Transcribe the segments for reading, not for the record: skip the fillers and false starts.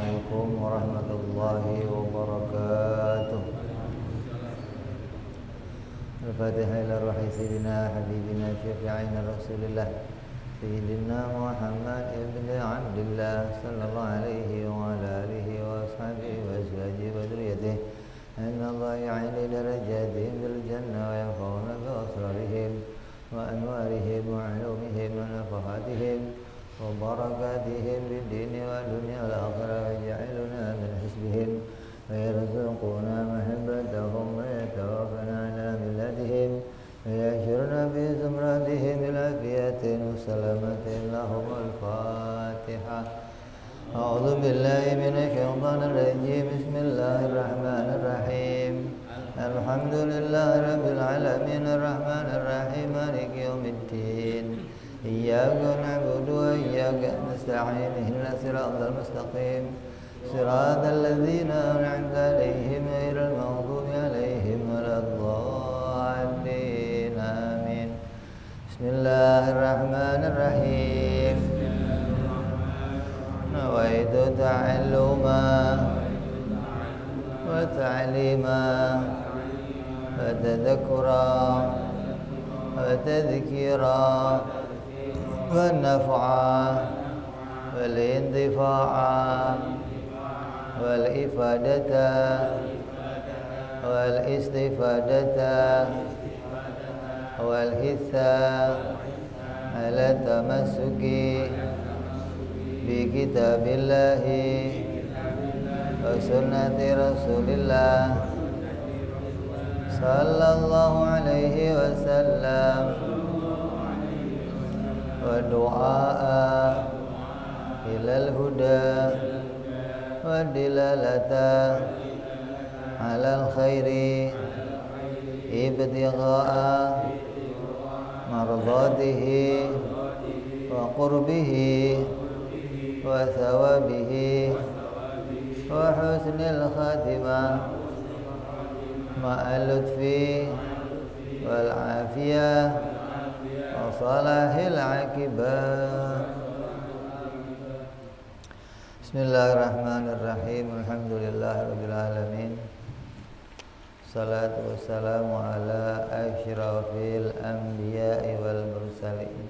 عليكم ورحمة الله وبركاته. الفاتحة إلى روح سيدنا حبيبنا شفيعنا رسول الله سيدنا محمد بن عبد الله صلى الله عليه وعلى آله وأصحابه وأزواجه وذريته أن الله يعلي درجاتهم بالجنة وينفعون بأسرارهم وأنوارهم وعلومهم ونفحاتهم وبركاتهم بالدين والدنيا والآخرة ويجعلنا من حزبهم ويرزقنا محبتهم ويتوفنا على ملتهم ويحشرنا في زمرتهم بالعافية والسلامة. لهم الفاتحة. أعوذ بالله من الشيطان الرجيم. بسم الله الرحمن الرحيم. الحمد لله رب العالمين الرحمن الرحيم مالك يوم الدين. إياك نعبد وإياك نستعين اهدنا الصراط المستقيم صراط الذين أنعمت عليهم غير المغضوب عليهم ولا الضالين آمين. بسم الله الرحمن الرحيم. نويت تعلما وتعليما وتذكرا وتذكيرا والنفعا والانتفاعا والإفادة والاستفادة والحثا على التمسك بكتاب الله وسنة رسول الله صلى الله عليه وسلم ودعاء إلى الهدى والدلالة على الخير ابتغاء مرضاته وقربه وثوابه وحسن الخاتمة مع اللطف والعافية وصلاح العاقبة. Bismillahirrahmanirrahim. Alhamdulillahirabbil alamin. Salatu wassalamu ala asyrafil anbiya'i wal mursalin.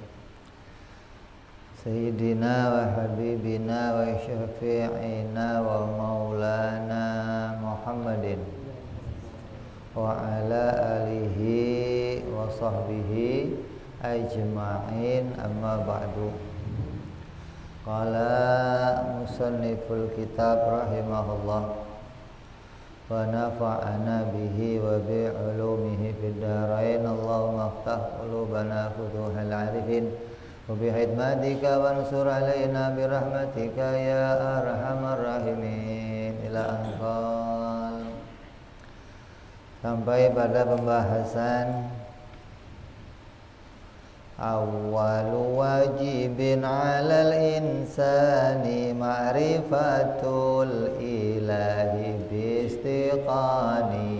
Sayyidina wa habibina wa syafi'ina wa maulana Muhammadin wa ala alihi wa sahbihi ajma'in, amma ba'du. Qala musanniful kitab rahimahullah wa nafa'ana bihi wa bi ulumihi fid dharain. Allahumma aftah qulubana futuhal arifin wa bi hidmatika wansur alaina bi rahmatika ya arhamar rahimin. Ila anfal, sampai pada pembahasan awwalu wajibin 'alal insani ma'rifatul ilahi bistiqani.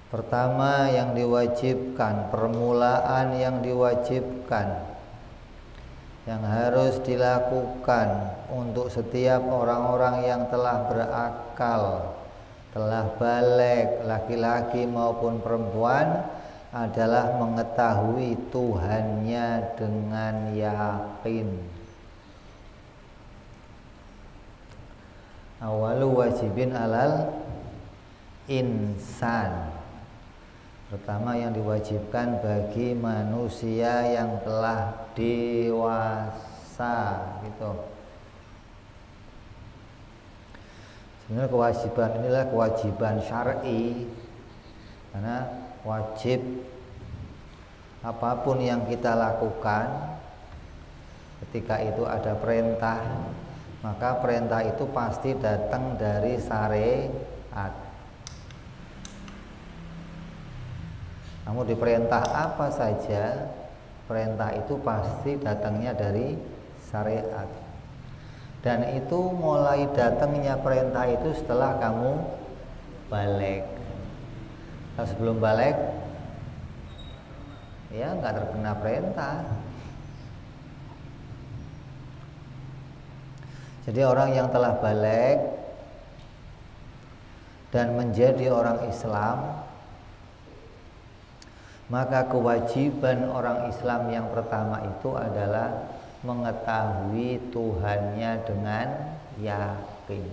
Pertama yang diwajibkan, permulaan yang diwajibkan, yang harus dilakukan untuk setiap orang-orang yang telah berakal, telah baligh, laki-laki maupun perempuan, adalah mengetahui Tuhannya dengan yakin. Awalu wajibin alal insan. Pertama yang diwajibkan bagi manusia yang telah dewasa, gitu. Sebenarnya kewajiban inilah kewajiban syar'i, karena wajib apapun yang kita lakukan ketika itu ada perintah, maka perintah itu pasti datang dari syariat. Namun diperintah apa saja, perintah itu pasti datangnya dari syariat. Dan itu mulai datangnya perintah itu setelah kamu baligh. Kalau sebelum baligh ya nggak terkena perintah. Jadi orang yang telah balik dan menjadi orang Islam, maka kewajiban orang Islam yang pertama itu adalah mengetahui Tuhannya dengan yakin.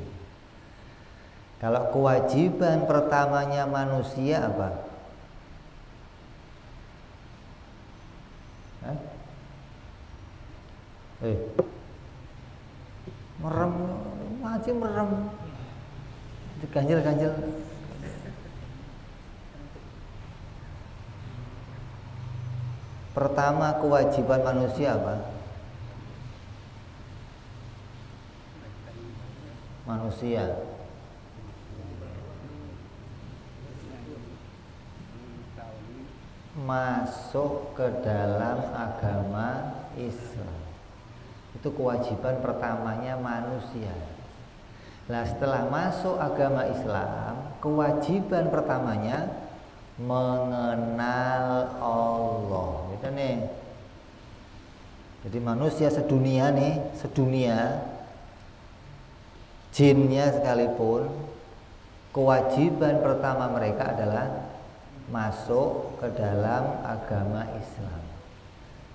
Kalau kewajiban pertamanya manusia apa? Hah? Merem, ngaji merem, ganjil. Pertama kewajiban manusia apa? Manusia masuk ke dalam agama Islam. Itu kewajiban pertamanya manusia. Nah, setelah masuk agama Islam, kewajiban pertamanya mengenal Allah. Gitu nih. Jadi manusia sedunia nih, jinnya sekalipun, kewajiban pertama mereka adalah masuk ke dalam agama Islam.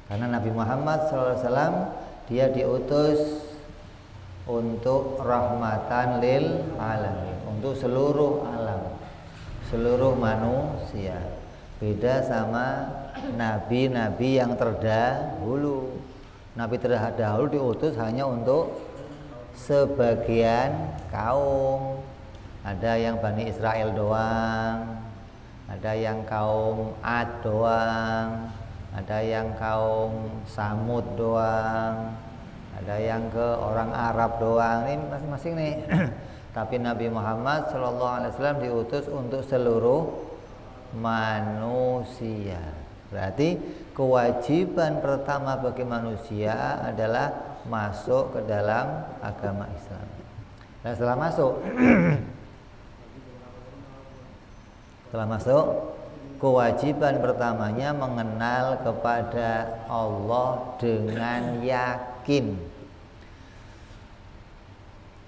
Karena Nabi Muhammad SAW dia diutus untuk rahmatan lil alamin, untuk seluruh alam, seluruh manusia. Beda sama nabi-nabi yang terdahulu. Nabi terdahulu diutus hanya untuk sebagian kaum. Ada yang Bani Israel doang, ada yang kaum Ad doang, ada yang kaum Samud doang, ada yang ke orang Arab doang. Ini masing-masing nih. Tapi Nabi Muhammad SAW diutus untuk seluruh manusia. Berarti kewajiban pertama bagi manusia adalah masuk ke dalam agama Islam. Dan setelah masuk, kewajiban pertamanya mengenal kepada Allah dengan yakin.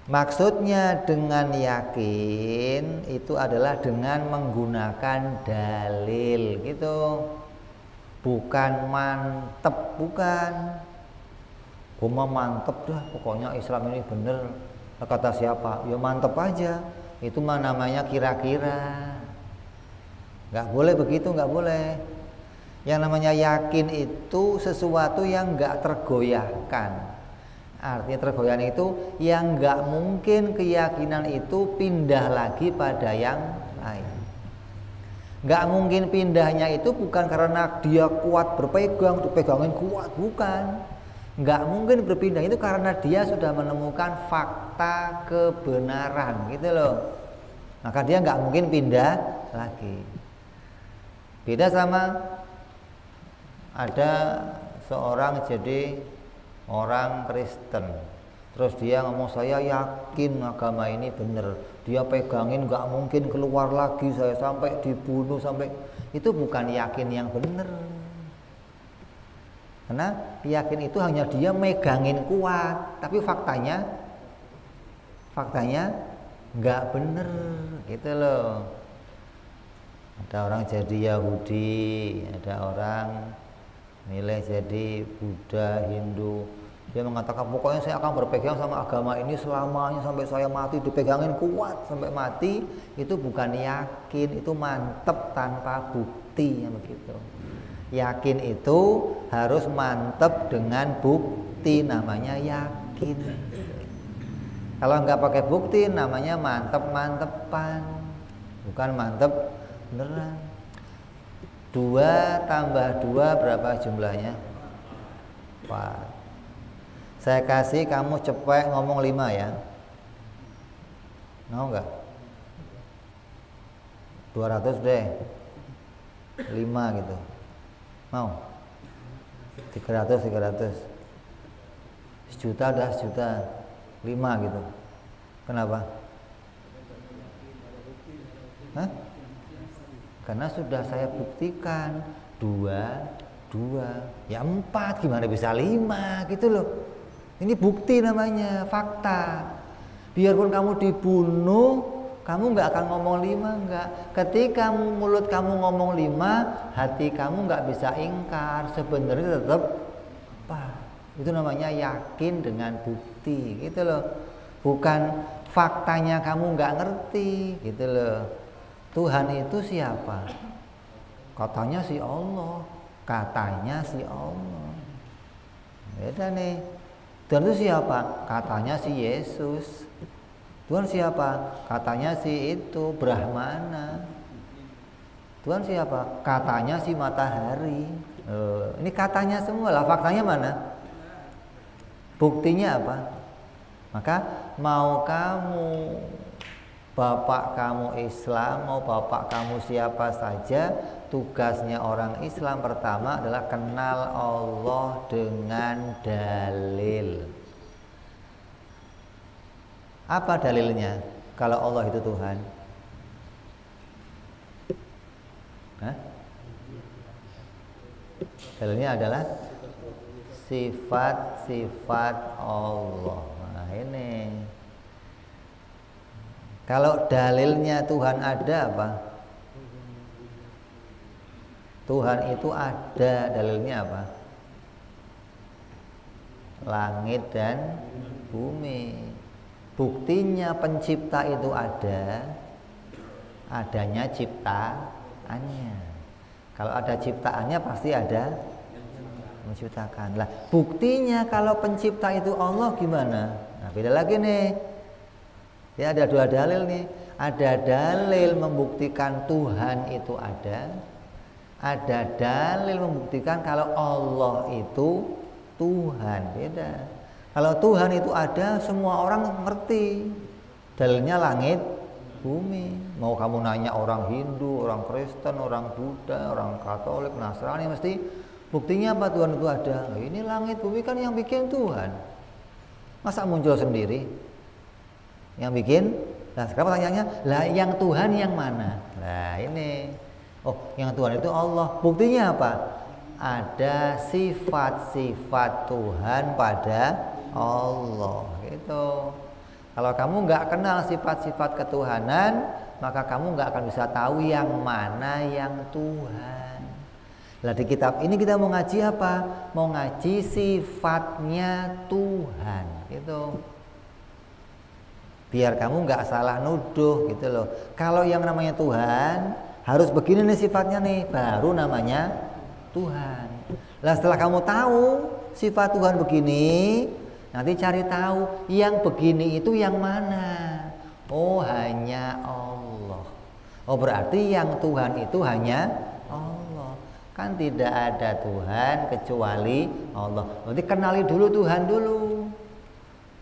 Maksudnya dengan yakin itu adalah dengan menggunakan dalil gitu. Bukan mantep, bukan. Gua mantep dah, pokoknya Islam ini bener. Kata siapa? Ya mantep aja. Itu mah namanya kira-kira. Nggak boleh begitu, nggak boleh. Yang namanya yakin itu sesuatu yang nggak tergoyahkan. Artinya tergoyahkan itu yang nggak mungkin keyakinan itu pindah lagi pada yang lain. Nggak mungkin pindahnya itu bukan karena dia kuat berpegang, dipegangin kuat, bukan. Nggak mungkin berpindah itu karena dia sudah menemukan fakta kebenaran, gitu loh. Maka dia nggak mungkin pindah lagi. Beda sama ada seorang jadi orang Kristen, terus dia ngomong saya yakin agama ini benar, dia pegangin nggak mungkin keluar lagi, saya sampai dibunuh sampai. Itu bukan yakin yang benar, karena yakin itu hanya dia megangin kuat, tapi faktanya nggak benar, gitu loh. Ada orang jadi Yahudi, ada orang milih jadi Buddha, Hindu. Dia mengatakan pokoknya saya akan berpegang sama agama ini selamanya sampai saya mati, dipegangin kuat sampai mati. Itu bukan yakin, itu mantep tanpa bukti, yang begitu. Yakin itu harus mantep dengan bukti, namanya yakin. Kalau nggak pakai bukti namanya mantep-mantepan, bukan mantep beneran. 2 tambah 2 berapa jumlahnya? 4. Saya kasih kamu cepet ngomong 5 ya. Mau nggak? 200 deh. 5 gitu. Mau? 300. Sejuta dah, sejuta. 5 gitu. Kenapa? Hah? Karena sudah saya buktikan 2, ya 4, gimana bisa 5 gitu loh. Ini bukti namanya, fakta. Biarpun kamu dibunuh, kamu nggak akan ngomong 5, nggak. Ketika mulut kamu ngomong 5, hati kamu nggak bisa ingkar. Sebenarnya tetap apa? Itu namanya yakin dengan bukti, gitu loh. Bukan faktanya kamu nggak ngerti, gitu loh. Tuhan itu siapa? Katanya si Allah, katanya si Allah. Beda nih. Tuhan itu siapa? Katanya si Yesus. Tuhan siapa? Katanya si itu Brahmana. Tuhan siapa? Katanya si matahari. Ini katanya semua lah, faktanya mana? Buktinya apa? Maka mau kamu bapak kamu Islam, mau bapak kamu siapa saja, tugasnya orang Islam pertama adalah kenal Allah dengan dalil. Apa dalilnya kalau Allah itu Tuhan? Hah? Dalilnya adalah sifat-sifat Allah. Nah ini. Kalau dalilnya Tuhan ada apa? Tuhan itu ada, dalilnya apa? Langit dan bumi. Buktinya pencipta itu ada, adanya ciptaannya. Kalau ada ciptaannya pasti ada menciptakan. Lah, buktinya kalau pencipta itu Allah gimana? Nah, beda lagi nih. Ya, ada 2 dalil nih. Ada dalil membuktikan Tuhan itu ada. Ada dalil membuktikan kalau Allah itu Tuhan. Beda. Kalau Tuhan itu ada, semua orang ngerti. Dalilnya langit, bumi. Mau kamu nanya orang Hindu, orang Kristen, orang Buddha, orang Katolik, Nasrani, mesti buktinya apa Tuhan itu ada? Nah, ini langit, bumi kan yang bikin Tuhan. Masa muncul sendiri? Yang bikin? Nah, sekarang pertanyaannya, lah yang Tuhan yang mana? Nah ini, oh yang Tuhan itu Allah. Buktinya apa? Ada sifat-sifat Tuhan pada Allah, gitu. Kalau kamu nggak kenal sifat-sifat ketuhanan, maka kamu nggak akan bisa tahu yang mana yang Tuhan. Nah di kitab ini kita mau ngaji apa? Mau ngaji sifatnya Tuhan, gitu. Biar kamu nggak salah nuduh, gitu loh. Kalau yang namanya Tuhan harus begini nih sifatnya nih, baru namanya Tuhan. Lah setelah kamu tahu sifat Tuhan begini, nanti cari tahu yang begini itu yang mana. Oh hanya Allah. Oh berarti yang Tuhan itu hanya Allah. Kan tidak ada Tuhan kecuali Allah. Berarti kenali dulu Tuhan dulu.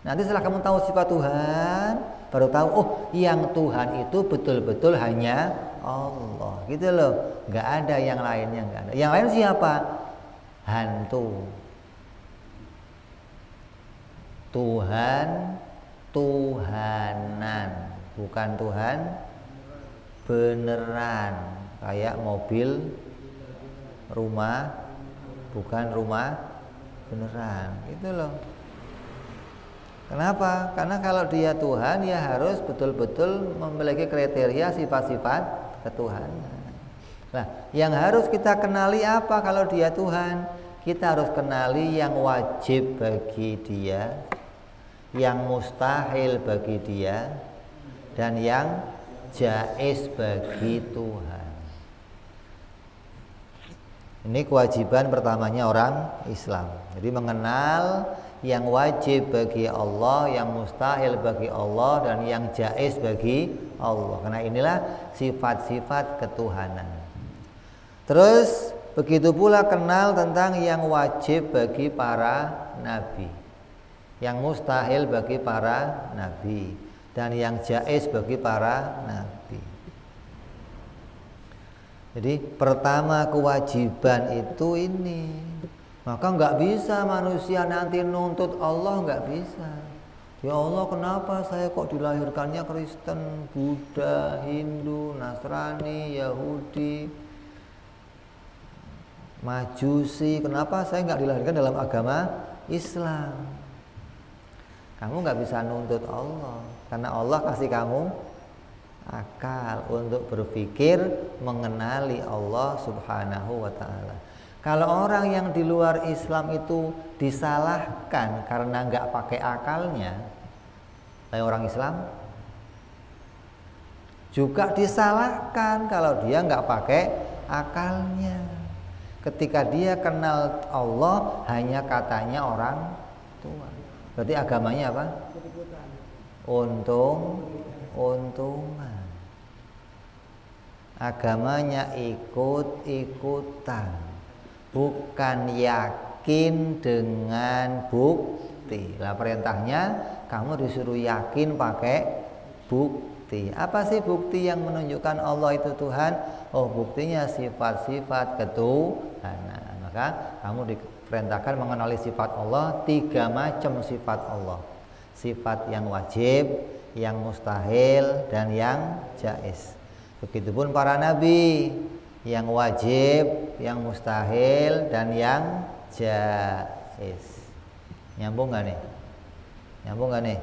Nanti setelah kamu tahu sifat Tuhan, baru tahu oh yang Tuhan itu betul-betul hanya Allah, gitu loh. Nggak ada yang lainnya, nggak ada. Yang lain siapa? Hantu. Tuhan, Tuhanan, bukan Tuhan beneran. Kayak mobil, rumah, bukan rumah beneran, gitu loh. Kenapa? Karena kalau dia Tuhan, ya harus betul-betul memiliki kriteria sifat-sifat ketuhanan. Nah, yang harus kita kenali apa kalau dia Tuhan? Kita harus kenali yang wajib bagi dia, yang mustahil bagi dia, dan yang jaiz bagi Tuhan. Ini kewajiban pertamanya orang Islam. Jadi mengenal yang wajib bagi Allah, yang mustahil bagi Allah, dan yang jaiz bagi Allah. Karena inilah sifat-sifat ketuhanan. Terus begitu pula kenal tentang yang wajib bagi para nabi, yang mustahil bagi para nabi, dan yang jaiz bagi para nabi. Jadi pertama kewajiban itu ini. Maka nggak bisa manusia nanti nuntut Allah, nggak bisa. Ya Allah, kenapa saya kok dilahirkannya Kristen, Buddha, Hindu, Nasrani, Yahudi, Majusi? Kenapa saya nggak dilahirkan dalam agama Islam? Kamu nggak bisa nuntut Allah, karena Allah kasih kamu akal untuk berpikir mengenali Allah Subhanahu wa ta'ala. Kalau orang yang di luar Islam itu disalahkan karena nggak pakai akalnya, kayak orang Islam juga disalahkan kalau dia nggak pakai akalnya. Ketika dia kenal Allah hanya katanya orang tua, berarti agamanya apa? Untungan. Agamanya ikut-ikutan, bukan yakin dengan bukti. Lah perintahnya kamu disuruh yakin pakai bukti. Apa sih bukti yang menunjukkan Allah itu Tuhan? Oh, buktinya sifat-sifat ketuhanan. Maka kamu diperintahkan mengenali sifat Allah, 3 macam sifat Allah. Sifat yang wajib, yang mustahil, dan yang jaiz. Begitupun para nabi, yang wajib, yang mustahil, dan yang jaiz. Nyambung gak nih? Nyambung gak nih?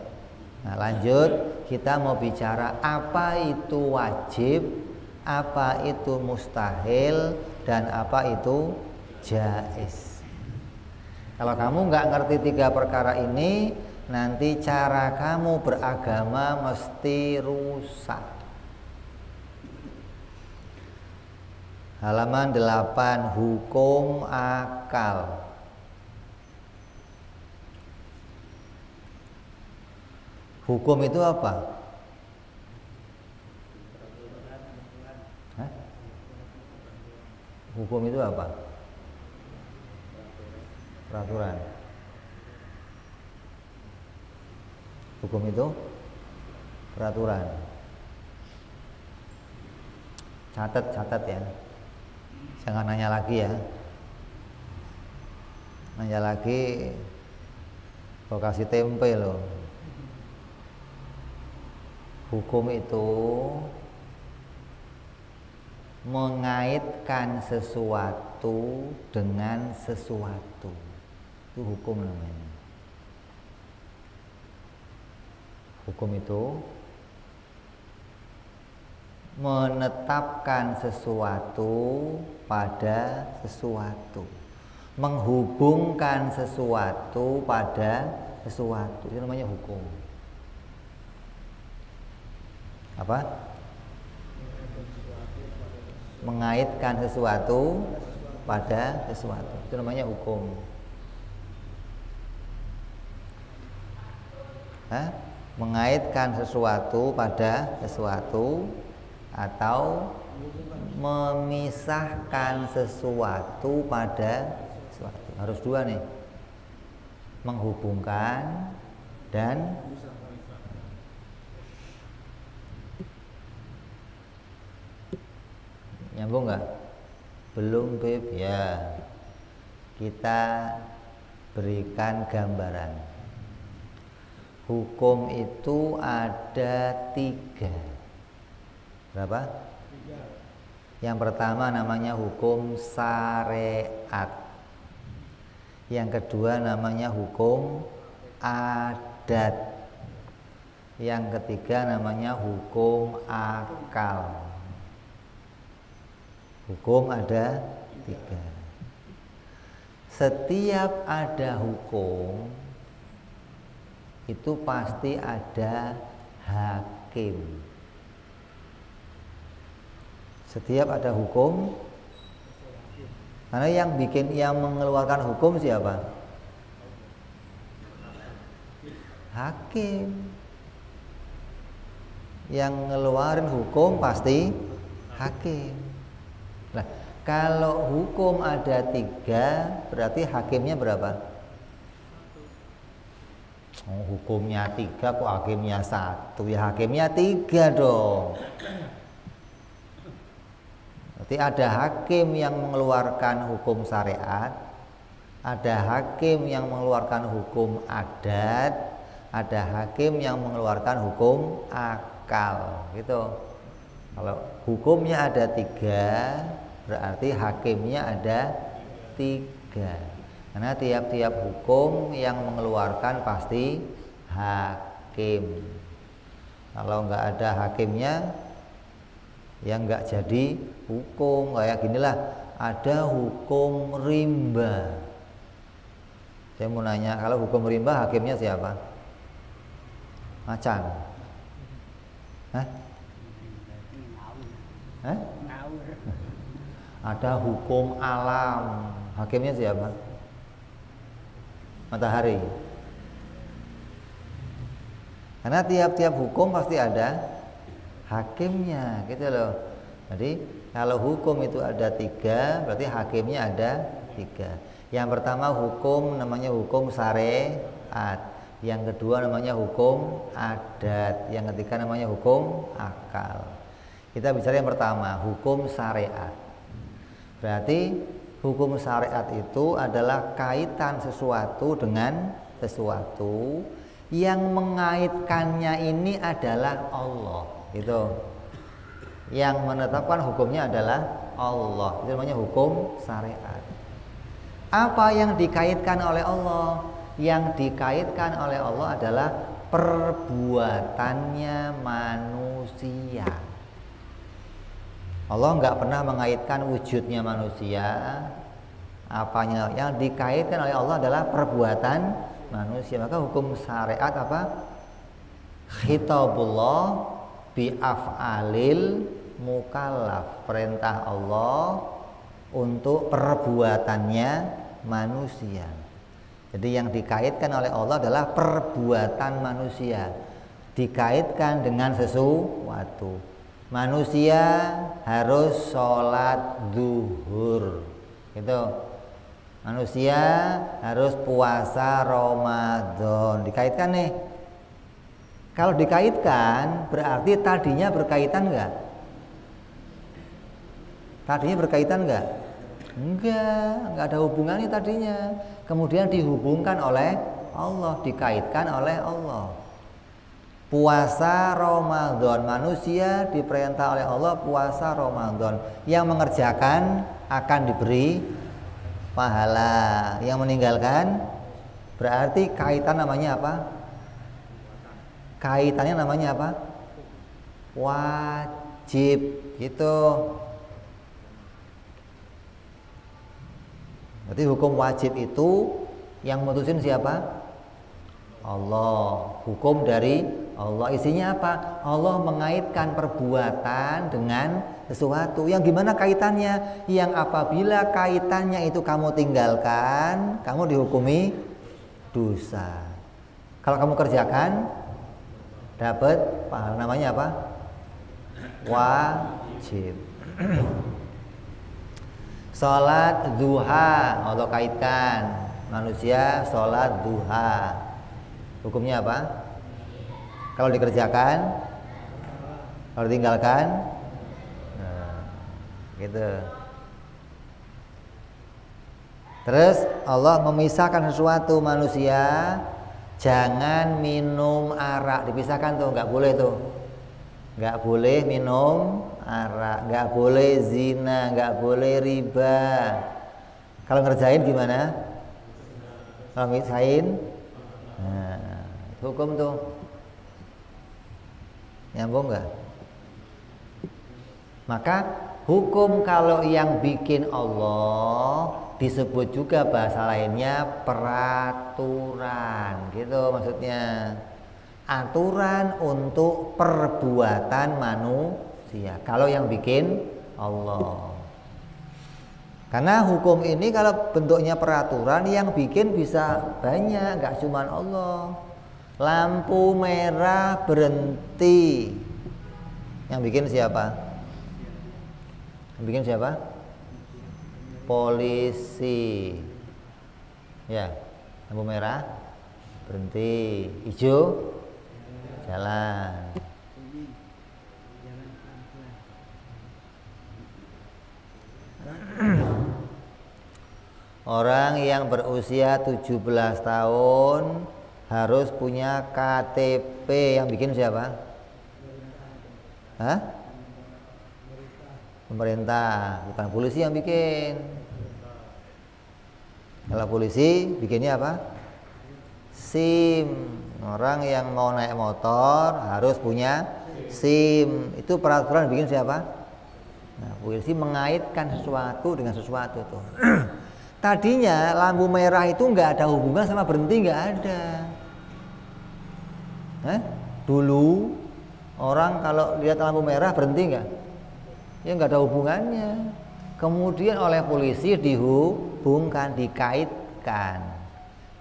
Nah, lanjut, kita mau bicara apa itu wajib, apa itu mustahil, dan apa itu jaiz. Kalau kamu nggak ngerti 3 perkara ini, nanti cara kamu beragama mesti rusak. Halaman 8, hukum akal. Hukum itu apa? Hah? Hukum itu apa? Peraturan. Hukum itu peraturan. Catat ya. Jangan nanya lagi ya. Nanya lagi kok kasih tempe loh. Hukum itu mengaitkan sesuatu dengan sesuatu. Itu hukum namanya. Hukum itu menetapkan sesuatu pada sesuatu, menghubungkan sesuatu pada sesuatu. Itu namanya hukum. Apa? Mengaitkan sesuatu pada sesuatu. Itu namanya hukum. Hah? Mengaitkan sesuatu pada sesuatu atau memisahkan sesuatu pada sesuatu. Harus 2 nih. Menghubungkan dan nyambung nggak? Belum, Beb. Ya, kita berikan gambaran. Hukum itu ada 3. Berapa? 3. Yang pertama namanya hukum syariat. Yang kedua namanya hukum adat. Yang ketiga namanya hukum akal. Hukum ada 3. Setiap ada hukum itu pasti ada hakim. Setiap ada hukum, karena yang mengeluarkan hukum siapa? Hakim. Yang ngeluarin hukum pasti hakim. Nah, kalau hukum ada 3, berarti hakimnya berapa? Oh, hukumnya 3 kok hakimnya 1? Ya hakimnya 3 dong. Berarti ada hakim yang mengeluarkan hukum syariat, ada hakim yang mengeluarkan hukum adat, ada hakim yang mengeluarkan hukum akal, gitu. Kalau hukumnya ada 3, berarti hakimnya ada 3. Karena tiap-tiap hukum yang mengeluarkan pasti hakim. Kalau nggak ada hakimnya, ya nggak jadi hukum. Kayak ginilah, ada hukum rimba. Saya mau nanya, kalau hukum rimba hakimnya siapa? Macan. Hah? Hah? Ada hukum alam, hakimnya siapa? Matahari. Karena tiap-tiap hukum pasti ada hakimnya, gitu loh. Jadi kalau hukum itu ada 3, berarti hakimnya ada 3. Yang pertama hukum namanya hukum syariat, yang kedua namanya hukum adat, yang ketiga namanya hukum akal. Kita bicara yang pertama, hukum syariat. Berarti hukum syariat itu adalah kaitan sesuatu dengan sesuatu yang mengaitkannya ini adalah Allah, gitu. Yang menetapkan hukumnya adalah Allah. Itu namanya hukum syariat. Apa yang dikaitkan oleh Allah? Yang dikaitkan oleh Allah adalah perbuatannya manusia. Allah nggak pernah mengaitkan wujudnya manusia. Apanya yang dikaitkan oleh Allah adalah perbuatan manusia. Maka hukum syariat apa? Khitabullah bi af'alil mukallaf, perintah Allah untuk perbuatannya manusia. Jadi yang dikaitkan oleh Allah adalah perbuatan manusia, dikaitkan dengan sesuatu. Manusia harus sholat zuhur, gitu. Manusia harus puasa Ramadan, dikaitkan nih. Kalau dikaitkan berarti tadinya berkaitan enggak? Tadinya berkaitan enggak? Enggak ada hubungannya tadinya. Kemudian dihubungkan oleh Allah, dikaitkan oleh Allah. Puasa Ramadan, manusia diperintah oleh Allah puasa Ramadan. Yang mengerjakan akan diberi pahala. Yang meninggalkan berarti kaitan namanya apa? Kaitannya namanya apa? Wajib, gitu. Berarti hukum wajib itu yang mutusin siapa? Allah. Hukum dari Allah. Isinya apa? Allah mengaitkan perbuatan dengan sesuatu. Yang gimana kaitannya? Yang apabila kaitannya itu kamu tinggalkan, kamu dihukumi dosa. Kalau kamu kerjakan, dapat pahala. Namanya apa? Wajib. Salat duha, Allah kaitkan manusia salat duha. Hukumnya apa? Kalau dikerjakan, kalau ditinggalkan, nah, gitu. Terus Allah memisahkan sesuatu, manusia jangan minum arak, dipisahkan tuh, nggak boleh tuh, nggak boleh minum arak, nggak boleh zina, nggak boleh riba. Kalau ngerjain gimana? Kalau misahin, nah, hukum tuh. Nyambung nggak? Maka hukum kalau yang bikin Allah disebut juga bahasa lainnya peraturan, gitu maksudnya. Aturan untuk perbuatan manusia. Kalau yang bikin Allah. Karena hukum ini kalau bentuknya peraturan, yang bikin bisa banyak, nggak cuma Allah. Lampu merah berhenti, yang bikin siapa? Yang bikin siapa? Polisi. Ya, lampu merah berhenti, hijau jalan. Orang yang berusia 17 tahun harus punya KTP, yang bikin siapa? Hah? Pemerintah, bukan polisi yang bikin. Kalau polisi bikinnya apa? SIM, Orang yang mau naik motor harus punya SIM. Itu peraturan bikin siapa? Nah, polisi mengaitkan sesuatu dengan sesuatu tuh. Tadinya lampu merah itu nggak ada hubungan sama berhenti, nggak ada. Dulu orang kalau lihat lampu merah berhenti nggak? Ya nggak ada hubungannya. Kemudian oleh polisi dihubungkan, dikaitkan,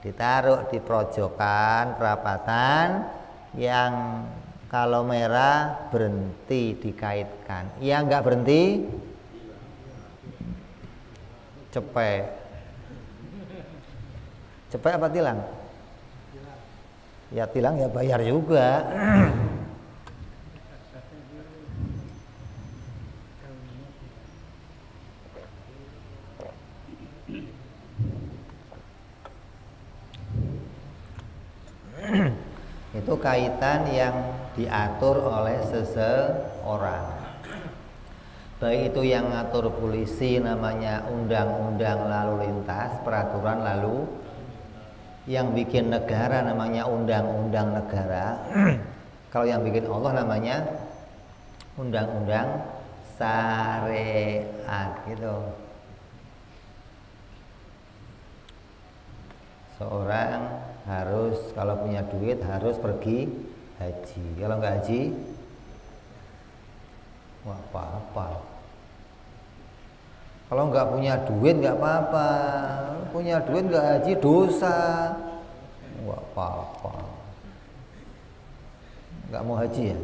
ditaruh di pojokan perapatan yang kalau merah berhenti, dikaitkan. Yang nggak berhenti cepet. Cepet apa tilang? Ya tilang ya bayar juga. Itu kaitan yang diatur oleh seseorang. Baik itu yang ngatur polisi namanya undang-undang lalu lintas, peraturan lalu. Yang bikin negara namanya undang-undang negara. Kalau yang bikin Allah namanya undang-undang syariat gitu. Seorang harus kalau punya duit harus pergi haji. Kalau nggak haji, wah apa-apa. Kalau nggak punya duit nggak apa-apa. Punya duit nggak haji dosa. Wah apa-apa. Nggak mau haji ya?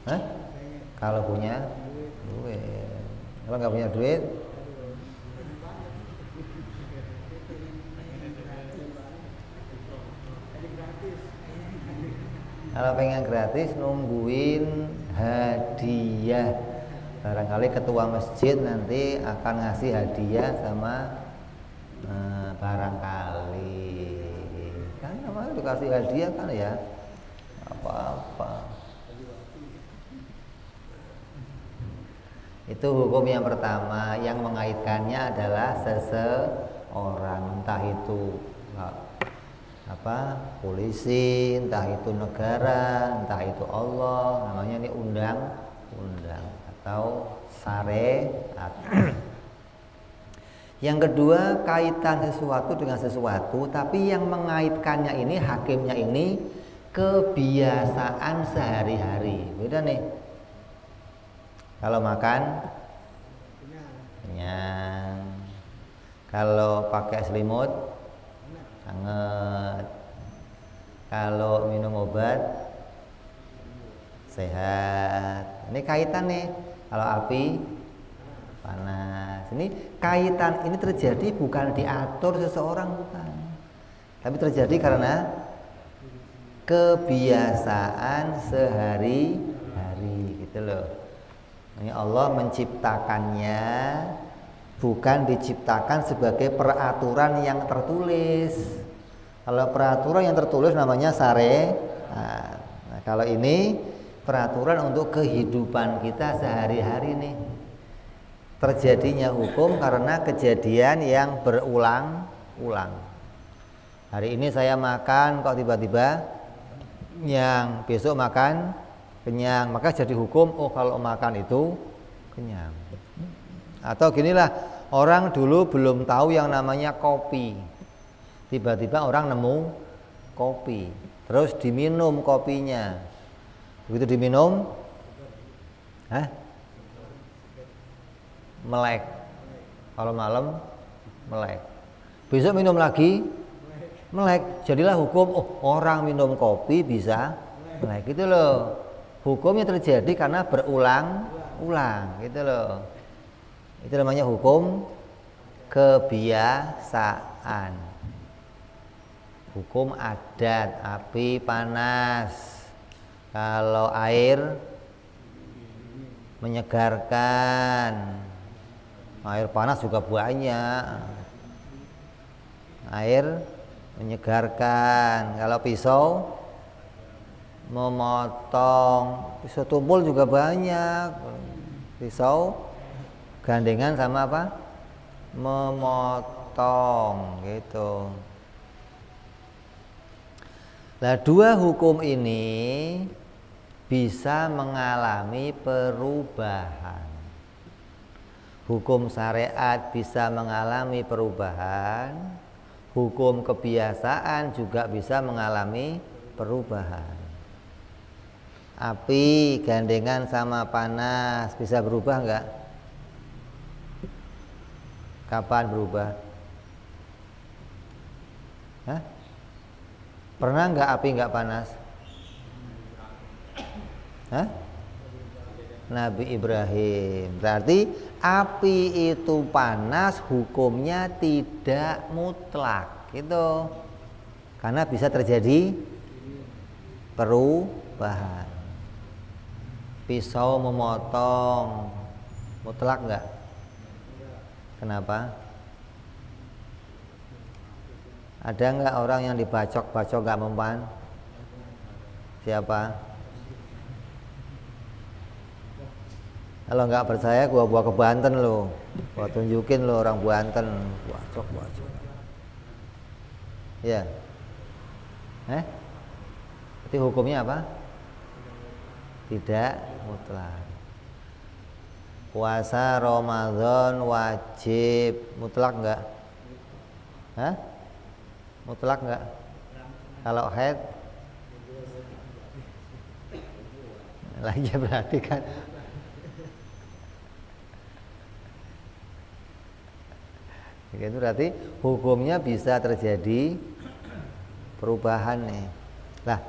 Hah? Kalau punya duit. Kalau nggak punya duit, kalau pengen gratis nungguin hadiah. Barangkali ketua masjid nanti akan ngasih hadiah sama barangkali. Kan namanya dikasih hadiah kan ya. Apa-apa. Itu hukum yang pertama, yang mengaitkannya adalah seseorang, entah itu polisi, entah itu negara, entah itu Allah, namanya ini undang-undang atau syariat. Yang kedua, kaitan sesuatu dengan sesuatu, tapi yang mengaitkannya ini, hakimnya ini kebiasaan sehari-hari. Beda nih. Kalau makan kenyang, kalau pakai selimut hangat, kalau minum obat sehat. Ini kaitan nih. Kalau api panas. Ini kaitan ini terjadi bukan diatur seseorang, bukan, tapi terjadi karena kebiasaan sehari-hari gitu loh. Ini Allah menciptakannya bukan diciptakan sebagai peraturan yang tertulis. Kalau peraturan yang tertulis namanya syariat. Nah, kalau ini peraturan untuk kehidupan kita sehari-hari nih. Terjadinya hukum karena kejadian yang berulang-ulang. Hari ini saya makan kok tiba-tiba kenyang, besok makan kenyang, maka jadi hukum, oh kalau makan itu kenyang. Atau ginilah, orang dulu belum tahu yang namanya kopi. Tiba-tiba orang nemu kopi, terus diminum kopinya. Begitu diminum, melek. Kalau malam melek. Besok minum lagi melek. Jadilah hukum, oh orang minum kopi bisa melek. Gitu loh. Hukumnya terjadi karena berulang-ulang. Gitu loh. Itu namanya hukum kebiasaan. Hukum adat, api panas. Kalau air menyegarkan. Air panas juga banyak. Air menyegarkan. Kalau pisau memotong, pisau tumpul juga banyak. Pisau gandengan sama apa? Memotong gitu. Nah, dua hukum ini bisa mengalami perubahan. Hukum syariat bisa mengalami perubahan, hukum kebiasaan juga bisa mengalami perubahan. Api gandengan sama panas bisa berubah enggak? Kapan berubah? Hah? Pernah enggak api enggak panas? Hah? Nabi Ibrahim. Berarti api itu panas hukumnya tidak mutlak gitu. Karena bisa terjadi perubahan. Pisau memotong mutlak enggak? Kenapa? Ada enggak orang yang dibacok-bacok enggak mempan? Siapa? Kalau nggak percaya, gua bawa ke Banten lo, gua tunjukin lo orang Banten, bacok. Ya, Itu hukumnya apa? Tidak mutlak. Puasa Ramadan wajib, mutlak nggak? Mutlak nggak? Kalau haid, lagi berarti kan. Itu berarti hukumnya bisa terjadi perubahan nih. Nah,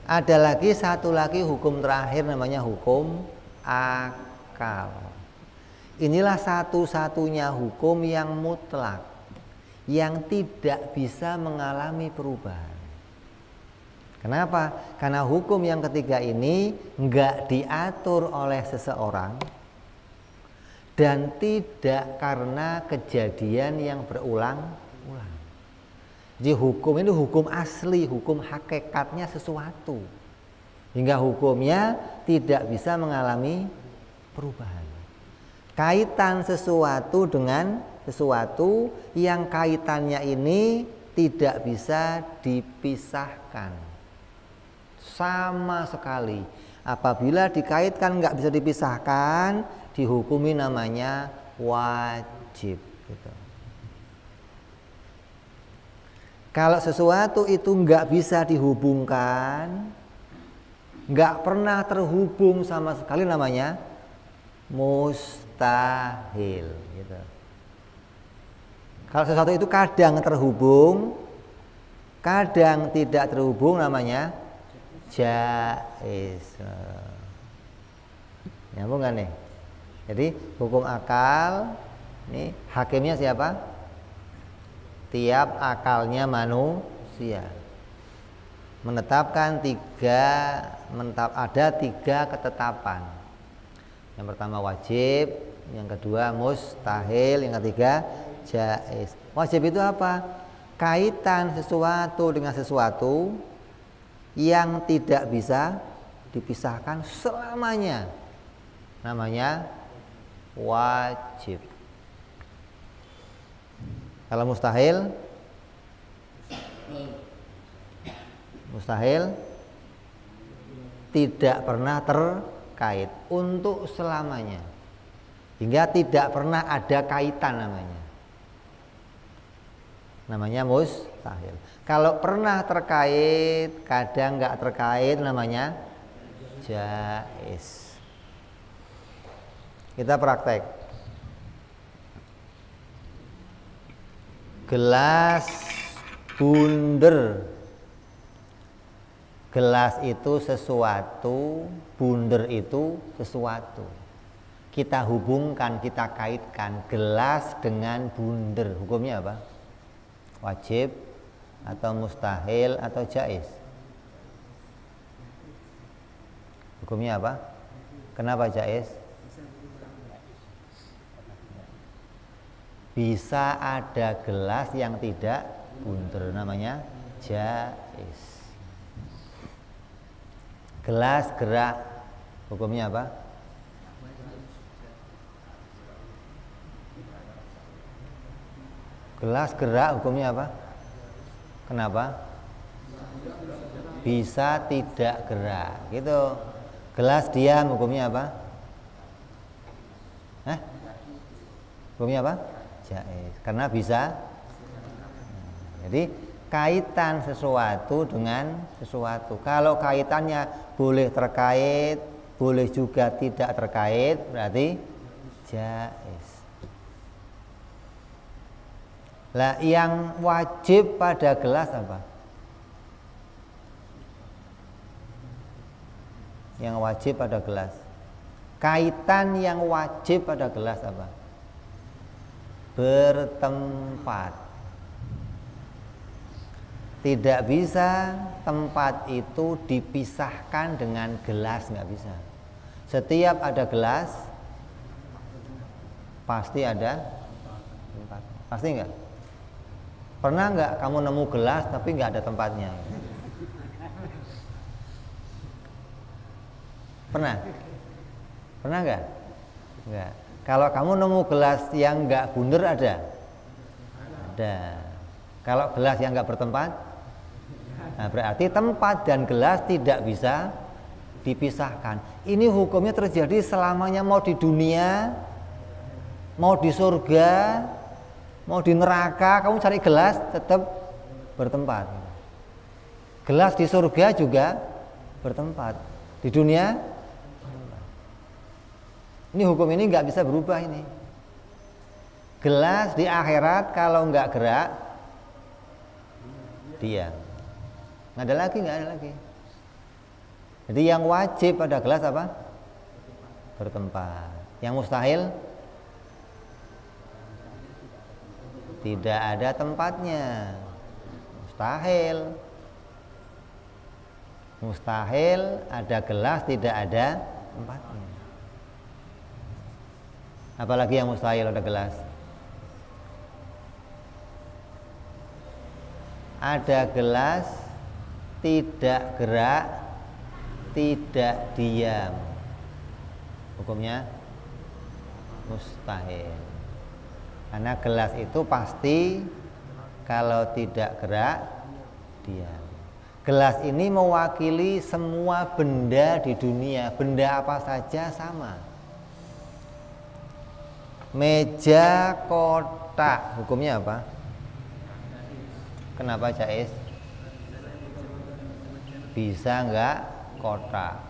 ada lagi satu lagi hukum terakhir namanya hukum akal. Inilah satu-satunya hukum yang mutlak, yang tidak bisa mengalami perubahan. Kenapa? Karena hukum yang ketiga ini nggak diatur oleh seseorang dan tidak karena kejadian yang berulang-ulang. Jadi hukum ini hukum asli, hukum hakikatnya sesuatu, hingga hukumnya tidak bisa mengalami perubahan. Kaitan sesuatu dengan sesuatu yang kaitannya ini tidak bisa dipisahkan sama sekali. Apabila dikaitkan nggak bisa dipisahkan, dihukumi namanya wajib gitu. Kalau sesuatu itu nggak bisa dihubungkan, nggak pernah terhubung sama sekali, namanya mustahil gitu. Kalau sesuatu itu kadang terhubung, kadang tidak terhubung, namanya jaiz. Nyambung kan nih? Jadi hukum akal ini hakimnya siapa? Tiap akalnya manusia. Menetapkan ada tiga ketetapan. Yang pertama wajib, yang kedua mustahil, yang ketiga jaiz. Wajib itu apa? Kaitan sesuatu dengan sesuatu yang tidak bisa dipisahkan selamanya, namanya wajib. Kalau mustahil tidak pernah terkait untuk selamanya, hingga tidak pernah ada kaitan, namanya mustahil. Kalau pernah terkait, kadang nggak terkait, namanya jaiz. Kita praktek. Gelas bunder. Gelas itu sesuatu, bunder itu sesuatu. Kita hubungkan, kita kaitkan gelas dengan bunder. Hukumnya apa? Wajib atau mustahil atau jaiz? Hukumnya apa? Kenapa jaiz? Bisa ada gelas yang tidak bunder, namanya jaiz. Gelas gerak, hukumnya apa? Gelas gerak, hukumnya apa? Kenapa? bisa tidak gerak gitu. Gelas diam hukumnya apa? Hah? Hukumnya apa? Jaiz, karena bisa. Jadi kaitan sesuatu dengan sesuatu. Kalau kaitannya boleh terkait, boleh juga tidak terkait, berarti jaiz. Lah yang wajib pada gelas apa? Yang wajib pada gelas. Kaitan yang wajib pada gelas apa? Bertempat. Tidak bisa tempat itu dipisahkan dengan gelas, nggak bisa. Setiap ada gelas pasti ada tempat. Pasti nggak? Pernah nggak kamu nemu gelas tapi nggak ada tempatnya? Pernah? Pernah nggak? Nggak. Kalau kamu nemu gelas yang nggak bundar ada? Ada. Kalau gelas yang nggak bertempat, nah berarti tempat dan gelas tidak bisa dipisahkan. Ini hukumnya terjadi selamanya, mau di dunia, mau di surga, mau di neraka, kamu cari gelas tetap bertempat. Gelas di surga juga bertempat. Di dunia, ini hukum ini nggak bisa berubah ini. Gelas di akhirat kalau nggak gerak, diam. Nggak ada lagi, nggak ada lagi. Jadi yang wajib pada gelas apa? Bertempat. Yang mustahil tidak ada tempatnya. Mustahil. Mustahil ada gelas tidak ada tempatnya. Apalagi yang mustahil ada gelas. Ada gelas tidak gerak, tidak diam. Hukumnya mustahil. Karena gelas itu pasti kalau tidak gerak, diam. Gelas ini mewakili semua benda di dunia. Benda apa saja sama. Meja kotak, hukumnya apa? Kenapa jaiz? Bisa enggak kotak?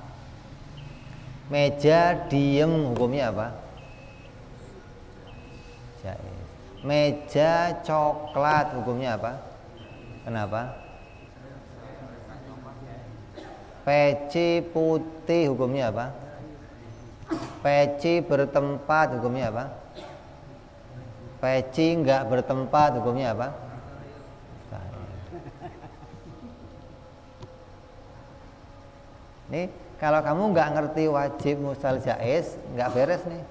Meja diem, hukumnya apa? Jaiz. Meja coklat, hukumnya apa? Kenapa? Peci putih, hukumnya apa? Peci bertempat, hukumnya apa? Peci enggak bertempat, hukumnya apa? Nih, kalau kamu nggak ngerti wajib mustahil jaiz, nggak beres nih.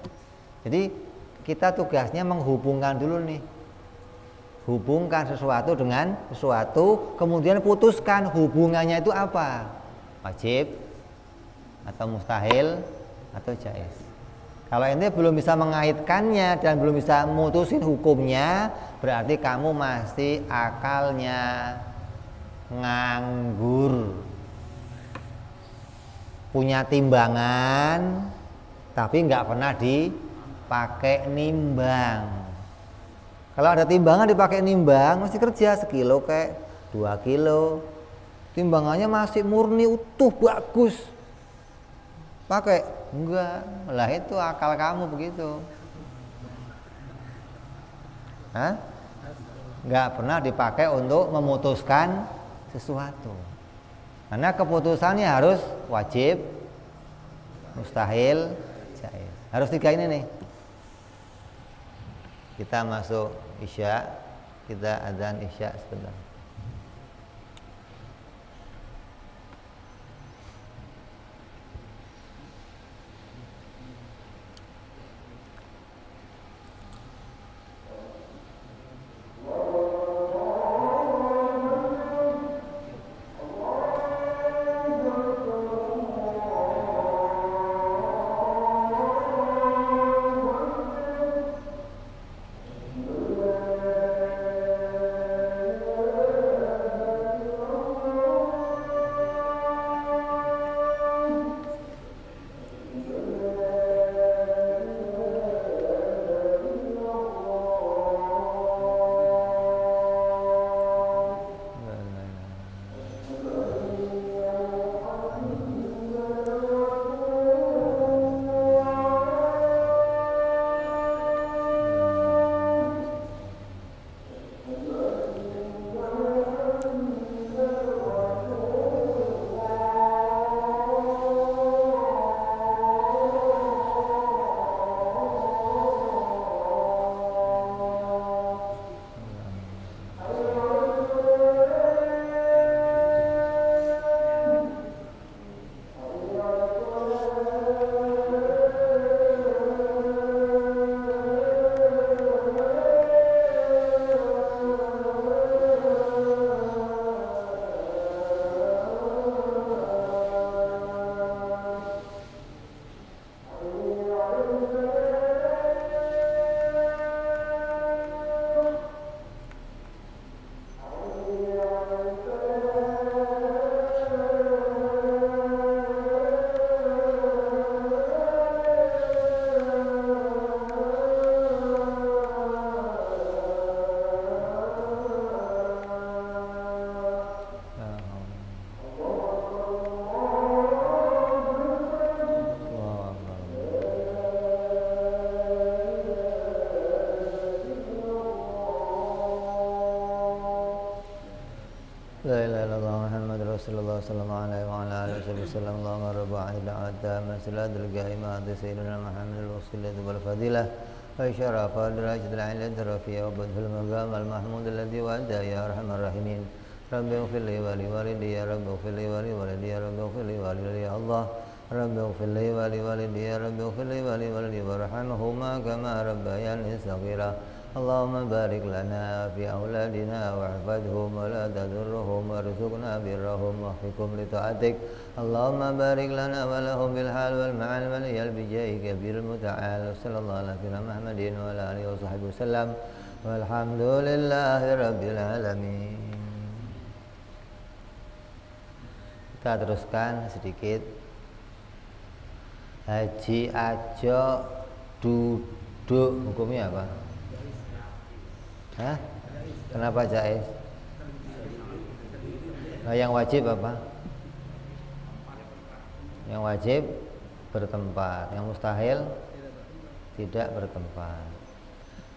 Jadi kita tugasnya menghubungkan dulu nih. Hubungkan sesuatu dengan sesuatu, kemudian putuskan hubungannya itu apa? Wajib atau mustahil atau jaiz. Kalau ente belum bisa mengaitkannya dan belum bisa mutusin hukumnya, berarti kamu masih akalnya nganggur. Punya timbangan tapi nggak pernah dipakai nimbang. Kalau ada timbangan dipakai nimbang, mesti kerja sekilo kayak 2 kilo. Timbangannya masih murni utuh bagus, pakai enggak, lah itu akal kamu begitu. Hah? Nggak pernah dipakai untuk memutuskan sesuatu. Karena keputusannya harus wajib, mustahil, jaiz. Harus 3 ini nih. Kita masuk isya, kita adzan isya sebentar. La ilaha illallah Muhammad Rasulullah sallallahu alaihi wa ala alihi wasallam. Allahumma rabbana da'wata masladul qaimah sayyidina Muhammad al-wasilatu wal fadilah wa syarafa darajat al-'ilmi rafi'a wa badhul maqam al-mahmud alladhi wa'ada ya arhamar rahimin. Rabbi ighfir li wa li walidi ya Rabbi ighfir li wa li walidi ya Rabbi ighfir li wa li walidi ya Allah. Rabbi ighfir li wa li walidi ya Rabbi ighfir li wa li walidi warhamhuma kama rabbayani shaghira. Allahumma barik lana fi auladina wahfadhum wa la tadurruhum warzuqna birrahum wahfikum li ta'atik. Allahumma barik lana wa lahum bil hal wal ma'al wal yal bi jayyika bil muta'al. Sallallahu alaihi Muhammadin wa ala alihi wa sahbihi wasallam. Walhamdulillahi rabbil alamin. Kita teruskan sedikit. Haji aja duduk hukumnya apa? Hah? Kenapa jaiz? Nah, yang wajib apa? Yang wajib bertempat, yang mustahil tidak bertempat.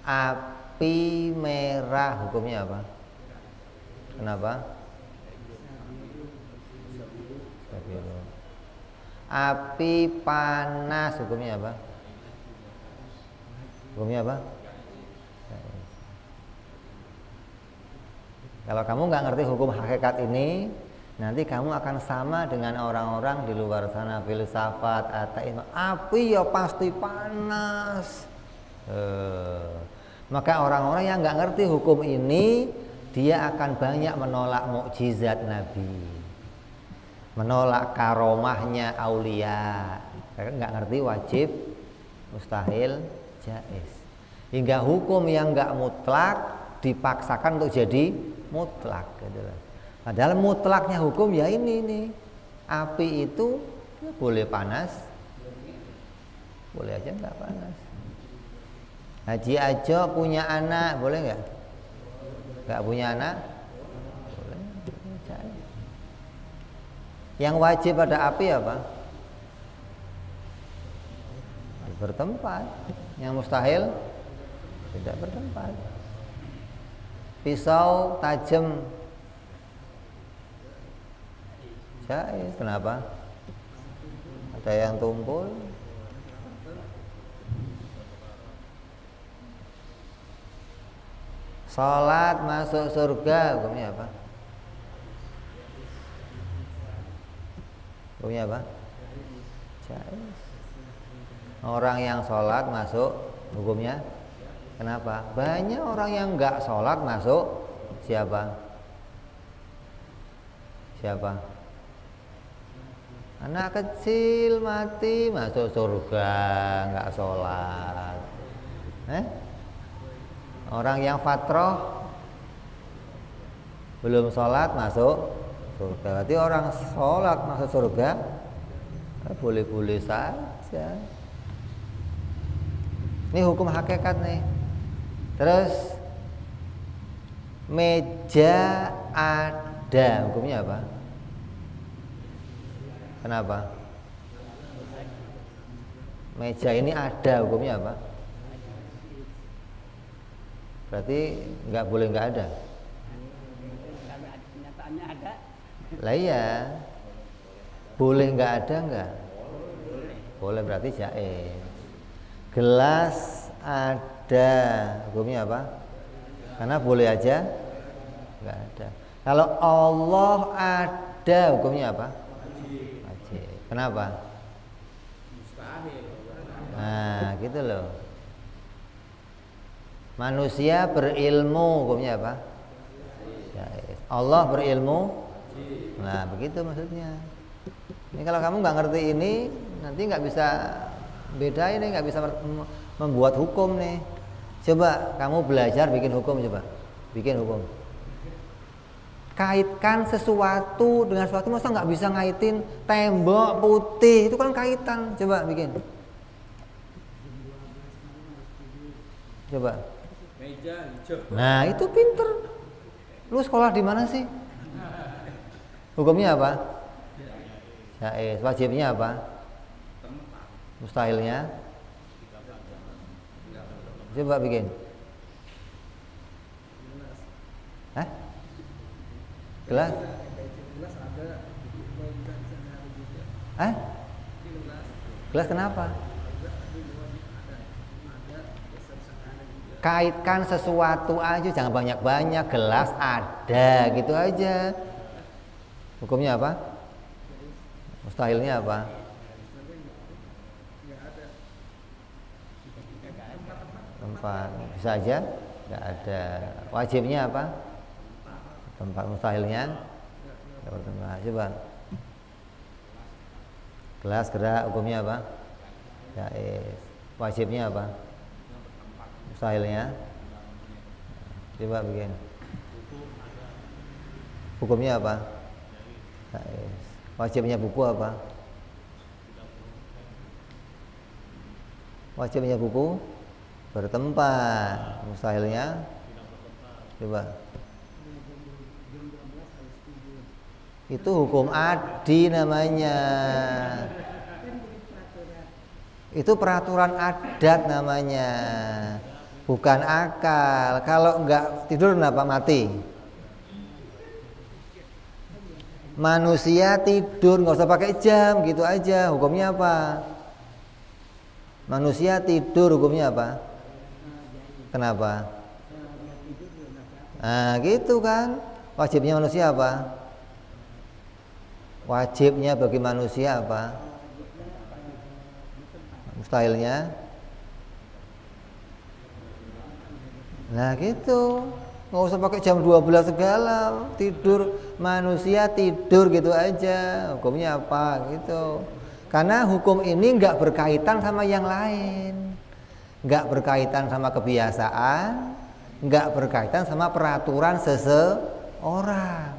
Api merah hukumnya apa? Kenapa? Api panas hukumnya apa? Hukumnya apa? Kalau kamu nggak ngerti hukum hakikat ini, nanti kamu akan sama dengan orang-orang di luar sana, filsafat, ateis. Api ya pasti panas. Maka orang-orang yang nggak ngerti hukum ini, dia akan banyak menolak mukjizat Nabi, menolak karomahnya aulia. Karena nggak ngerti wajib, mustahil, jaiz. Hingga hukum yang nggak mutlak dipaksakan untuk jadi mutlak gitu. Padahal mutlaknya hukum ya ini nih. Api itu ya boleh panas, boleh aja nggak panas. Haji aja punya anak boleh nggak? Nggak punya anak boleh. Yang wajib pada api apa? Bertempat. Yang mustahil tidak bertempat. Pisau tajam jaiz. Kenapa? Ada yang tumpul. Salat masuk surga hukumnya apa? Hukumnya apa? Jaiz. Orang yang salat masuk hukumnya. Kenapa? Banyak orang yang nggak sholat masuk siapa? Siapa? Anak kecil mati masuk surga nggak sholat. Orang yang fatroh belum sholat masuk surga. Berarti orang sholat masuk surga boleh-boleh saja. Ini hukum hakikat nih. Terus meja ada hukumnya apa? Kenapa? Meja ini ada hukumnya apa? Berarti nggak boleh nggak ada. Lah iya. Boleh nggak ada nggak? Boleh berarti jaiz. Gelas ada hukumnya apa? Karena boleh aja nggak ada. Kalau Allah ada hukumnya apa? Wajib. Kenapa? Nah gitu loh. Manusia berilmu hukumnya apa? Allah berilmu. Nah begitu maksudnya. Ini kalau kamu nggak ngerti ini, nanti nggak bisa beda ini, nggak bisa membuat hukum nih. Coba kamu belajar bikin hukum, coba bikin hukum. Kaitkan sesuatu dengan sesuatu, masa nggak bisa ngaitin tembok putih, itu kan kaitan. Coba bikin. Coba. Meja hijau. Nah itu pinter. Lu sekolah di mana sih? Hukumnya apa? Jaiz. Wajibnya apa? Mustahilnya? Coba bikin. Hah? Gelas? Eh? Gelas kenapa? Kaitkan sesuatu aja, jangan banyak-banyak. Gelas ada, gitu aja. Hukumnya apa? Mustahilnya apa? Tempat. Bisa aja? Nggak ada. Wajibnya apa? Tempat. Mustahilnya? Nggak bertempat. Coba. Gelas gerak, hukumnya apa? Jaiz. Wajibnya apa? Mustahilnya? Coba bikin. Hukumnya apa? Jaiz. Wajibnya buku apa? Wajibnya buku bertempat. Mustahilnya? Coba. Itu hukum adi namanya. Itu peraturan adat namanya, bukan akal. Kalau enggak tidur kenapa mati? Manusia tidur nggak usah pakai jam, gitu aja. Hukumnya apa? Manusia tidur hukumnya apa? Kenapa? Nah gitu kan. Wajibnya manusia apa? Wajibnya bagi manusia apa? Mustahilnya? Nah gitu. Nggak usah pakai jam 12 segala. Tidur, manusia tidur gitu aja. Hukumnya apa gitu. Karena hukum ini nggak berkaitan sama yang lain, nggak berkaitan sama kebiasaan, nggak berkaitan sama peraturan seseorang.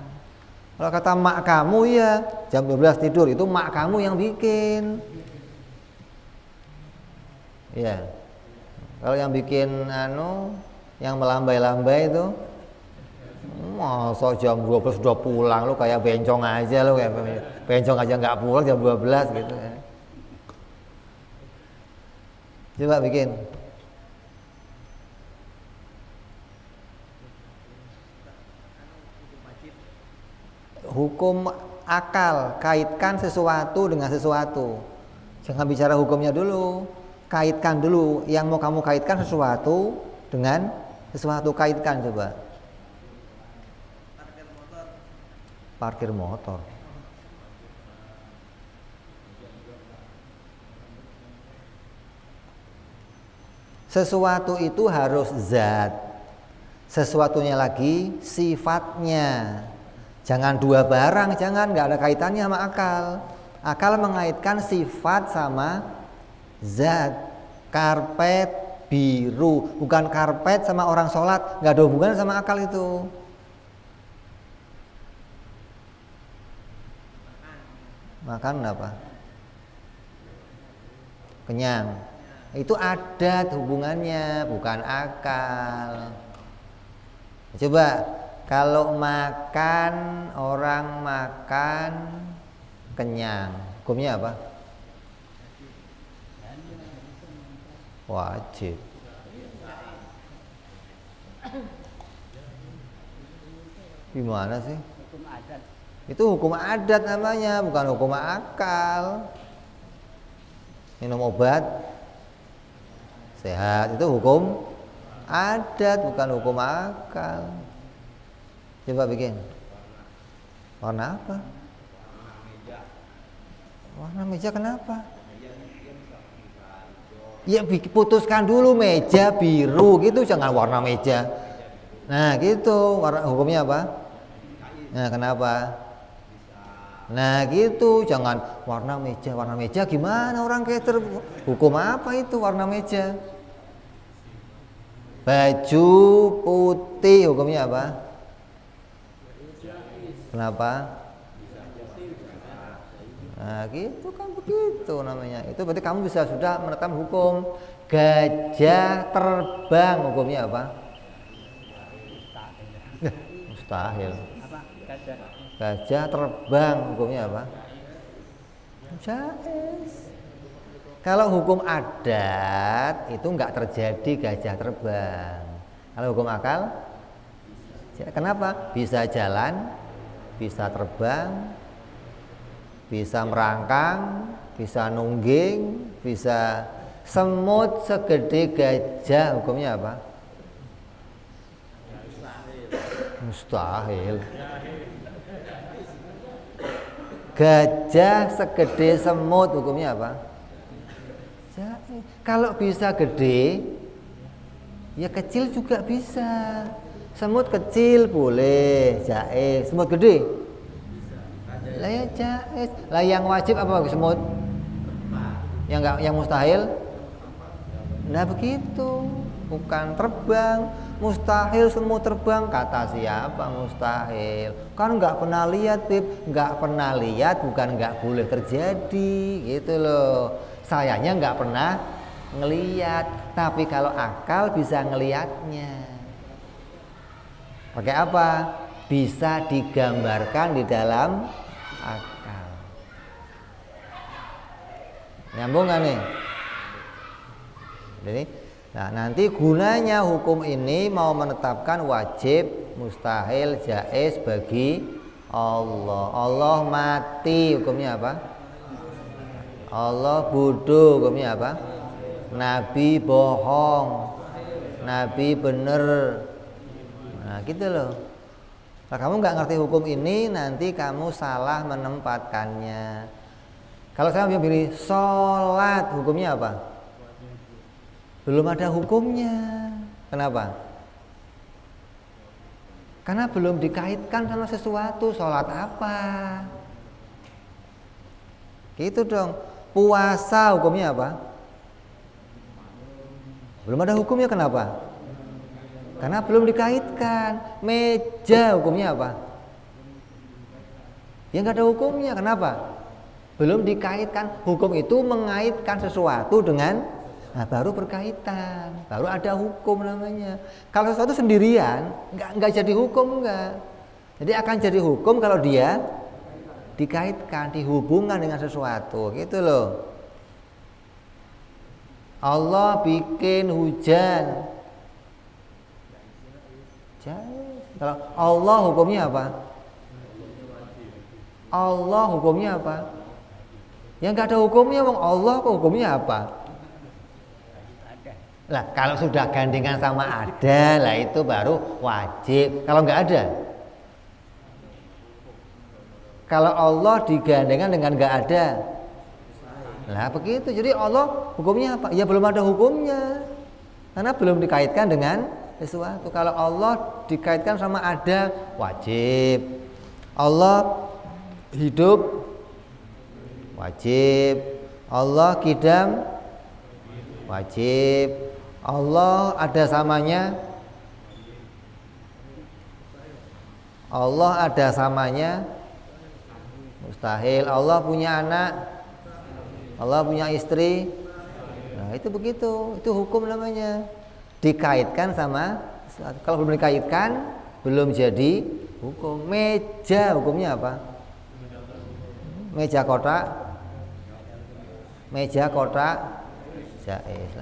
Kalau kata mak kamu ya jam 12 tidur, itu mak kamu yang bikin. Ya. Kalau yang bikin yang melambai-lambai itu, masa jam 12 sudah pulang, lu kayak bencong aja, lu kayak bencong aja nggak pulang jam 12 gitu ya. Coba bikin. Hukum akal, kaitkan sesuatu dengan sesuatu. Jangan bicara hukumnya dulu, kaitkan dulu. Yang mau kamu kaitkan sesuatu dengan sesuatu, kaitkan coba. Parkir motor. Sesuatu itu harus zat, sesuatunya lagi sifatnya. Jangan dua barang, jangan, nggak ada kaitannya sama akal. Akal mengaitkan sifat sama zat. Karpet biru, bukan karpet sama orang sholat, nggak ada hubungan sama akal itu. Makan apa? Kenyang. Itu adat hubungannya, bukan akal. Coba kalau makan, orang makan kenyang, hukumnya apa? Wajib. Gimana sih? Itu hukum adat namanya, bukan hukum akal. Minum obat sehat itu hukum adat, bukan hukum akal. Coba bikin. Warna apa? Warna meja kenapa? Ya putuskan dulu, meja biru gitu, jangan warna meja. Nah gitu, hukumnya apa? Nah kenapa? Nah gitu, jangan warna meja gimana orang cater? Hukum apa itu warna meja? Baju putih hukumnya apa? Kenapa? Nah gitu kan, begitu namanya. Itu berarti kamu bisa sudah menetapkan hukum. Gajah terbang hukumnya apa? Mustahil. Gajah terbang hukumnya apa? Jaiz. Kalau hukum adat itu nggak terjadi gajah terbang. Kalau hukum akal, kenapa? Bisa jalan bisa terbang, bisa merangkang, bisa nungging, bisa semut segede gajah, hukumnya apa? Mustahil. Gajah segede semut, hukumnya apa? Jaiz. Kalau bisa gede, ya kecil juga bisa. Semut kecil boleh, jaiz. Semut gede? Lah ya jaiz. Lah yang wajib apa semut? Yang mustahil? Nah begitu. Bukan terbang. Mustahil semut terbang, kata siapa mustahil? Kan nggak pernah lihat, Bib. Nggak pernah lihat bukan nggak boleh terjadi, gitu loh. Sayanya nggak pernah ngeliat, tapi kalau akal bisa ngeliatnya. Pakai apa? Bisa digambarkan di dalam akal. Nyambung nggak nih? Jadi, nah nanti gunanya hukum ini mau menetapkan wajib, mustahil, jaiz bagi Allah. Allah mati, hukumnya apa? Allah bodoh, hukumnya apa? Nabi bohong, Nabi bener. Nah gitu loh. Kalau kamu nggak ngerti hukum ini, nanti kamu salah menempatkannya. Kalau saya pilih sholat, hukumnya apa? Belum ada hukumnya. Kenapa? Karena belum dikaitkan sama sesuatu. Sholat apa? Gitu dong. Puasa hukumnya apa? Belum ada hukumnya, kenapa? Karena belum dikaitkan. Meja hukumnya apa? Ya nggak ada hukumnya, kenapa? Belum dikaitkan. Hukum itu mengaitkan sesuatu dengan, nah baru berkaitan, baru ada hukum namanya. Kalau sesuatu sendirian, nggak jadi hukum, nggak. Jadi akan jadi hukum kalau dia dikaitkan, dihubungkan dengan sesuatu, gitu loh. Allah bikin hujan. Kalau Allah hukumnya apa? Allah hukumnya apa? Yang nggak ada hukumnya, Allah kok hukumnya apa? Lah kalau sudah gandengan sama ada, lah itu baru wajib. Kalau nggak ada, kalau Allah digandengkan dengan nggak ada, lah begitu. Jadi Allah hukumnya apa? Ya belum ada hukumnya, karena belum dikaitkan dengan sesuatu. Kalau Allah dikaitkan sama ada, wajib. Allah hidup, wajib. Allah kidam, wajib. Allah ada samanya, Allah ada samanya, mustahil. Allah punya anak, Allah punya istri. Nah itu begitu, itu hukum namanya. Dikaitkan sama, kalau belum dikaitkan belum jadi hukum. Meja hukumnya apa? Meja kotak, meja kotak, jaiz.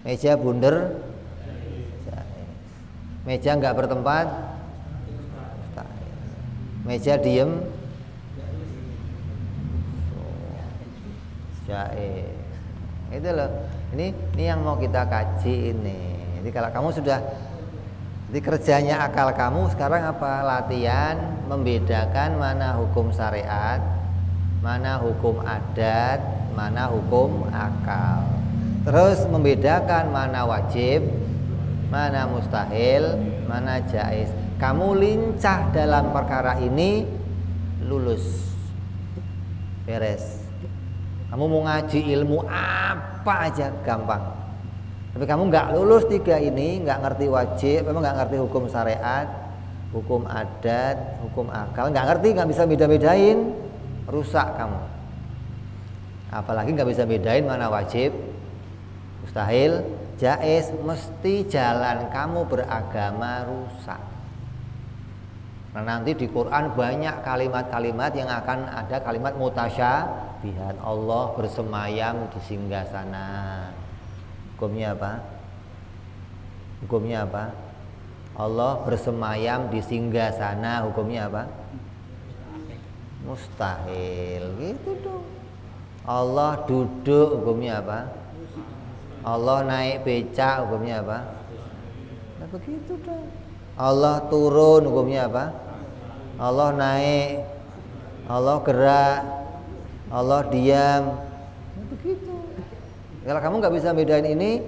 Meja bundar, jaiz. Meja nggak bertempat, meja diem, jaiz. Itu loh. Ini yang mau kita kaji ini. Jadi kalau kamu sudah, jadi kerjanya akal kamu sekarang apa? Latihan membedakan mana hukum syariat, mana hukum adat, mana hukum akal. Terus membedakan mana wajib, mana mustahil, mana jaiz. Kamu lincah dalam perkara ini, lulus, beres. Kamu mau ngaji ilmu apa aja gampang. Tapi kamu nggak lulus 3 ini, nggak ngerti wajib, memang nggak ngerti hukum syariat, hukum adat, hukum akal, nggak ngerti, nggak bisa beda-bedain, rusak kamu. Apalagi nggak bisa bedain mana wajib, mustahil, jaiz, mesti jalan kamu beragama rusak. Nah nanti di Quran banyak kalimat-kalimat yang akan ada kalimat mutasyabihat. Allah bersemayam di singgasana. Hukumnya apa? Hukumnya apa? Allah bersemayam di singgasana, hukumnya apa? Mustahil. Gitu dong. Allah duduk, hukumnya apa? Allah naik becak, hukumnya apa? Nah begitu dong. Allah turun, hukumnya apa? Allah naik, Allah gerak, Allah diam. Nah, begitu. Kalau kamu nggak bisa bedain ini,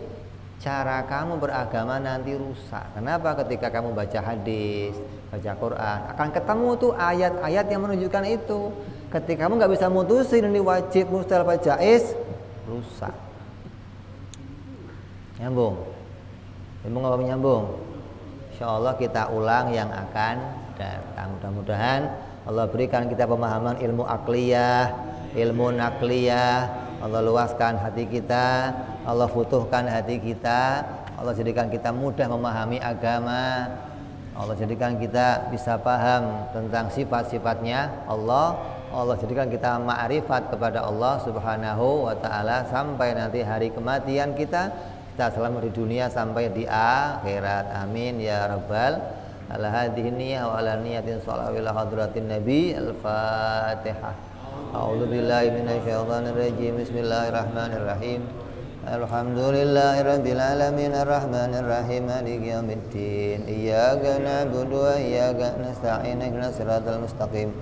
cara kamu beragama nanti rusak. Kenapa? Ketika kamu baca hadis, baca Quran, akan ketemu tuh ayat-ayat yang menunjukkan itu. Ketika kamu nggak bisa mutusin ini wajib, mustahil, apa jaiz, rusak. Nyambung? Nyambung apa menyambung? Insya Allah kita ulang yang akan datang. Mudah-mudahan Allah berikan kita pemahaman ilmu akliyah, ilmu nakliyah. Allah luaskan hati kita, Allah futuhkan hati kita, Allah jadikan kita mudah memahami agama, Allah jadikan kita bisa paham tentang sifat-sifatnya Allah, Allah jadikan kita ma'rifat kepada Allah Subhanahu wa ta'ala sampai nanti hari kematian kita selamat di dunia sampai di akhirat. Amin ya rabbal alamin. Wa ala niyatin sholawat ila hadratin nabi. Al-Fatihah. A'udzu billahi minasyaitonir rajim. Bismillahirrahmanirrahim. Alhamdulillahirabbil alamin arrahmanir rahim maliki yaumiddin. Iyyaka na'budu wa iyyaka nasta'in. Ihdinas siratal mustaqim.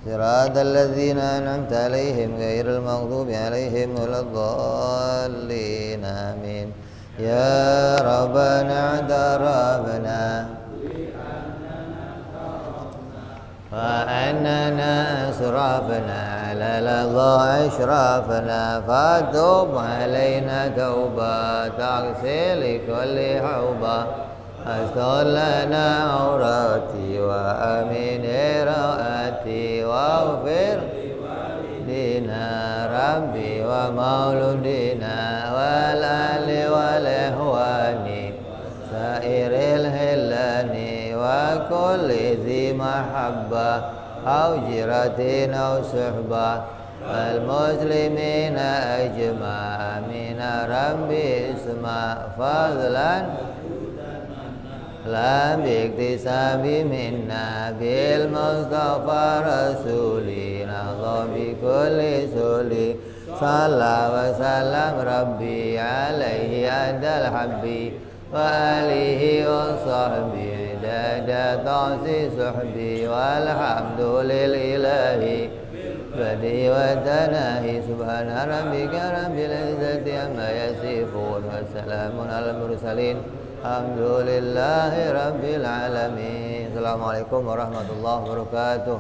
Siratal ladzina an'amta 'alaihim ghairil maghdubi 'alaihim waladdallin. Amin. Ya Rabbana darabna فأننا أسرافنا على لظى أشرافنا فتوب علينا توبة تغسل كل حوبة أستر لنا عوراتي وأمين رأتي واغفر لنا ربي ومولودنا والآل والإخوان سائر الهلان وكل ذي محبة أو جرة أو صحبة المسلمين أجمع من ربي اسمع فضلا لا باكتساب منا بالمصطفى رسولنا الله بكل سولي صلى وسلم ربي عليه أدى الحبي وآله وصحبه عدد تعصي صحبي والحمد لله بدي وتناهي سبحان ربك رب العزة عما يصفون وسلام على المرسلين الحمد لله رب العالمين. Assalamualaikum warahmatullahi wabarakatuh.